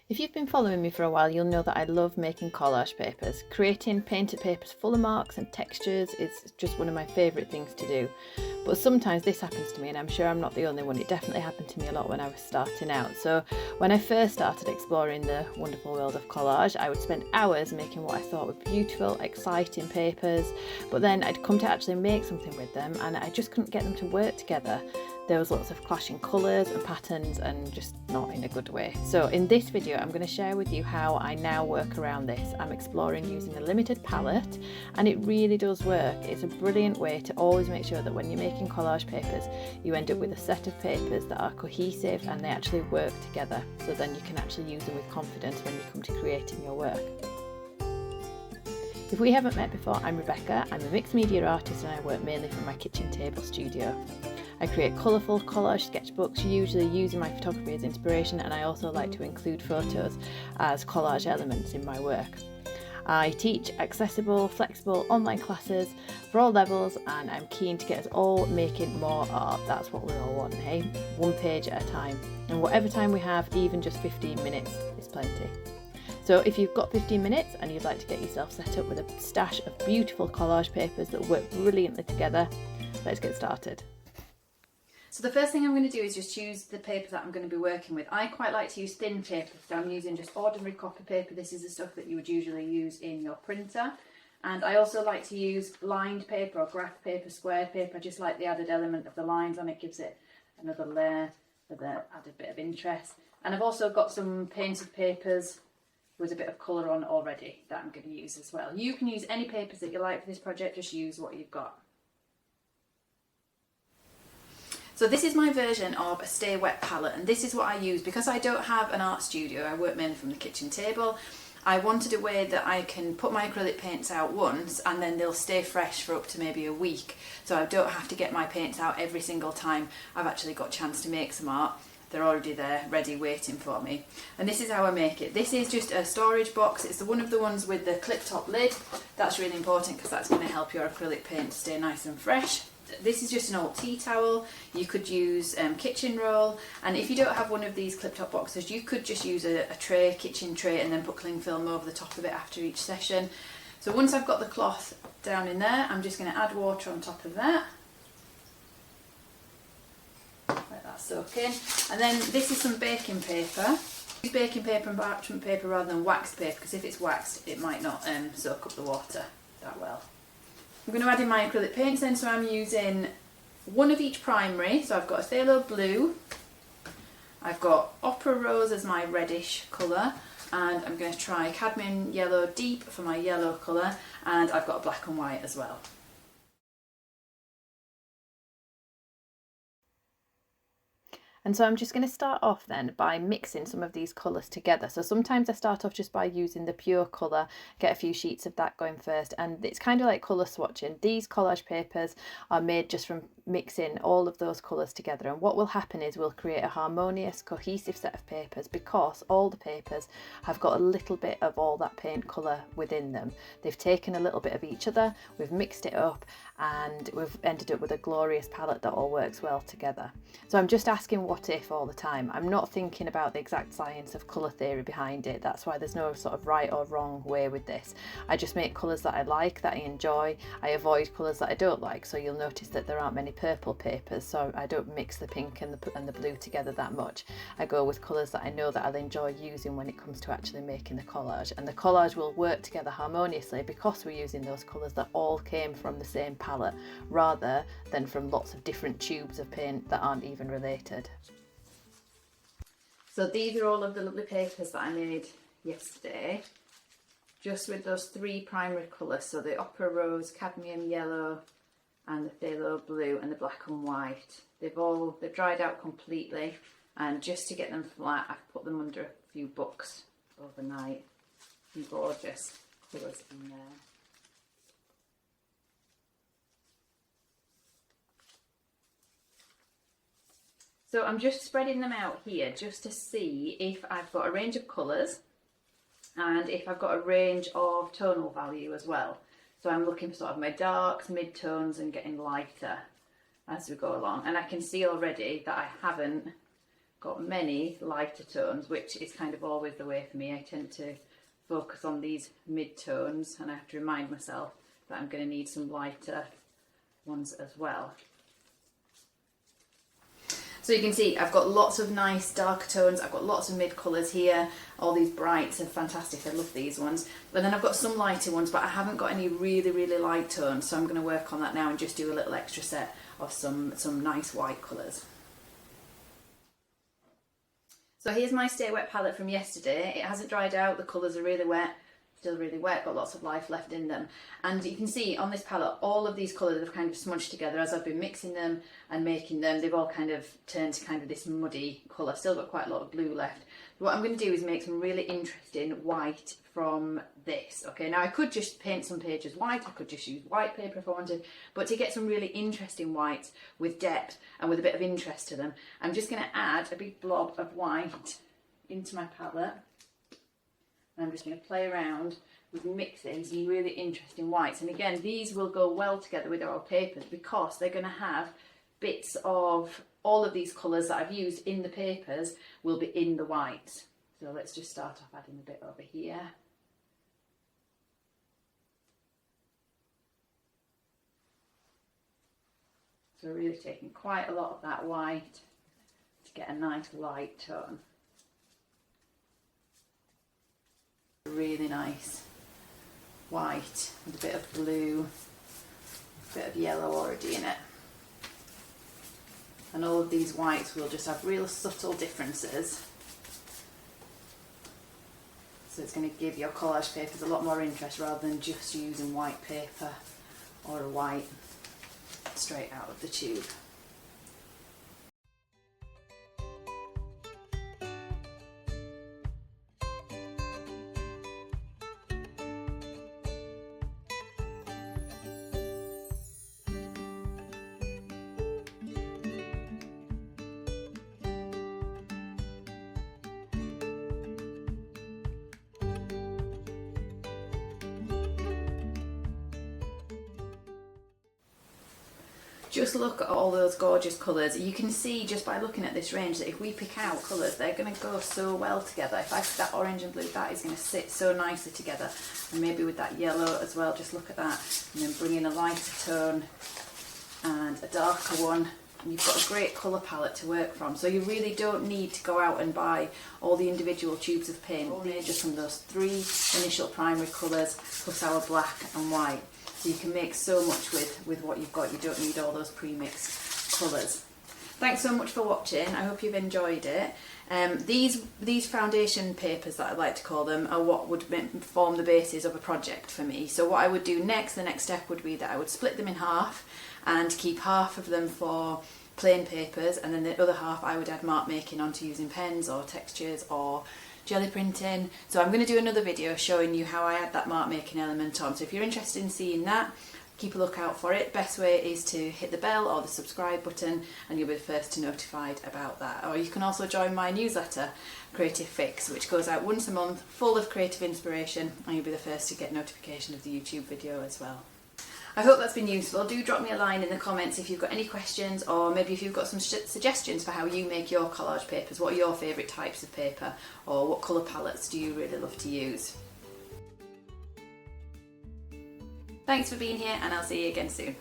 If you've been following me for a while, you'll know that I love making collage papers. Creating painted papers full of marks and textures is just one of my favourite things to do. But sometimes this happens to me, and I'm sure I'm not the only one. It definitely happened to me a lot when I was starting out. So when I first started exploring the wonderful world of collage, I would spend hours making what I thought were beautiful, exciting papers, but then I'd come to actually make something with them and I just couldn't get them to work together. There was lots of clashing colours and patterns and just not in a good way. So in this video I'm going to share with you how I now work around this. I'm exploring using a limited palette and it really does work. It's a brilliant way to always make sure that when you're making collage papers you end up with a set of papers that are cohesive and they actually work together, so then you can actually use them with confidence when you come to creating your work. If we haven't met before, I'm Rebecca. I'm a mixed media artist and I work mainly from my kitchen table studio. I create colourful collage sketchbooks, usually using my photography as inspiration, and I also like to include photos as collage elements in my work. I teach accessible, flexible online classes for all levels, and I'm keen to get us all making more art. That's what we're all wanting, hey? One page at a time. And whatever time we have, even just 15 minutes is plenty. So if you've got 15 minutes and you'd like to get yourself set up with a stash of beautiful collage papers that work brilliantly together, let's get started. So the first thing I'm going to do is just choose the paper that I'm going to be working with. I quite like to use thin paper, so I'm using just ordinary copy paper. This is the stuff that you would usually use in your printer. And I also like to use lined paper or graph paper, squared paper. I just like the added element of the lines on it, gives it another layer for the added bit of interest. And I've also got some painted papers with a bit of colour on already that I'm going to use as well. You can use any papers that you like for this project, just use what you've got. So this is my version of a Stay Wet palette, and this is what I use because I don't have an art studio. I work mainly from the kitchen table. I wanted a way that I can put my acrylic paints out once and then they'll stay fresh for up to maybe a week. So I don't have to get my paints out every single time I've actually got a chance to make some art. They're already there, ready, waiting for me. And this is how I make it. This is just a storage box. It's one of the ones with the clip top lid. That's really important because that's going to help your acrylic paint stay nice and fresh. This is just an old tea towel. You could use kitchen roll, and if you don't have one of these clip top boxes you could just use a tray, kitchen tray, and then put cling film over the top of it after each session. So once I've got the cloth down in there, I'm just going to add water on top of that. Let that soak in. And then this is some baking paper. Use baking paper and parchment paper rather than waxed paper, because if it's waxed it might not soak up the water that well. I'm going to add in my acrylic paints then, so I'm using one of each primary. So I've got a phthalo blue, I've got opera rose as my reddish colour, and I'm going to try cadmium yellow deep for my yellow colour, and I've got a black and white as well. And so I'm just going to start off then by mixing some of these colours together. So sometimes I start off just by using the pure colour, get a few sheets of that going first, and it's kind of like colour swatching. These collage papers are made just from mixing all of those colours together, and what will happen is we'll create a harmonious, cohesive set of papers because all the papers have got a little bit of all that paint colour within them. They've taken a little bit of each other, we've mixed it up, and we've ended up with a glorious palette that all works well together. So I'm just asking what if all the time. I'm not thinking about the exact science of colour theory behind it. That's why there's no sort of right or wrong way with this. I just make colours that I like, that I enjoy. I avoid colours that I don't like, so you'll notice that there aren't many purple papers, so I don't mix the pink and the blue together that much. I go with colours that I know that I'll enjoy using when it comes to actually making the collage, and the collage will work together harmoniously because we're using those colours that all came from the same palette rather than from lots of different tubes of paint that aren't even related. So these are all of the lovely papers that I made yesterday, just with those three primary colours, so the opera rose, cadmium yellow, and the phthalo blue, and the black and white. They've dried out completely, and just to get them flat I've put them under a few books overnight. Some gorgeous colours in there. So I'm just spreading them out here just to see if I've got a range of colours and if I've got a range of tonal value as well. So I'm looking for sort of my darks, mid-tones, and getting lighter as we go along. And I can see already that I haven't got many lighter tones, which is kind of always the way for me. I tend to focus on these mid-tones, and I have to remind myself that I'm going to need some lighter ones as well. So you can see I've got lots of nice dark tones, I've got lots of mid colours here, all these brights are fantastic, I love these ones. But then I've got some lighter ones, but I haven't got any really, really light tones, so I'm going to work on that now and just do a little extra set of some nice white colours. So here's my Stay Wet palette from yesterday. It hasn't dried out, the colours are really wet, still really wet, got lots of life left in them. And you can see on this palette, all of these colours have kind of smudged together as I've been mixing them and making them. They've all kind of turned to kind of this muddy colour. Still got quite a lot of blue left. What I'm going to do is make some really interesting white from this. Okay, now I could just paint some pages white, I could just use white paper if I wanted, but to get some really interesting whites with depth and with a bit of interest to them, I'm just going to add a big blob of white into my palette. And I'm just going to play around with mixing some really interesting whites. And again, these will go well together with our papers because they're going to have bits of all of these colours that I've used in the papers will be in the whites. So let's just start off adding a bit over here. So really taking quite a lot of that white to get a nice light tone. Really nice white with a bit of blue, a bit of yellow already in it. And all of these whites will just have real subtle differences. So it's going to give your collage papers a lot more interest rather than just using white paper or a white straight out of the tube. Just look at all those gorgeous colours. You can see just by looking at this range that if we pick out colours, they're going to go so well together. If I pick that orange and blue, that is going to sit so nicely together. And maybe with that yellow as well, just look at that. And then bring in a lighter tone and a darker one. And you've got a great colour palette to work from. So you really don't need to go out and buy all the individual tubes of paint. Only just from those 3 initial primary colours plus our black and white. So you can make so much with what you've got. You don't need all those pre-mixed colours. Thanks so much for watching. I hope you've enjoyed it. These foundation papers, that I like to call them, are what would form the basis of a project for me. So what I would do next, the next step would be that I would split them in half and keep half of them for plain papers, and then the other half I would add mark making onto using pens or textures or jelly printing. So I'm going to do another video showing you how I add that mark making element on. So if you're interested in seeing that, keep a lookout for it. Best way is to hit the bell or the subscribe button and you'll be the first to be notified about that. Or you can also join my newsletter, Creative Fix, which goes out once a month, full of creative inspiration, and you'll be the first to get notification of the YouTube video as well. I hope that's been useful. Do drop me a line in the comments if you've got any questions, or maybe if you've got some suggestions for how you make your collage papers. What are your favourite types of paper, or what colour palettes do you really love to use? Thanks for being here, and I'll see you again soon.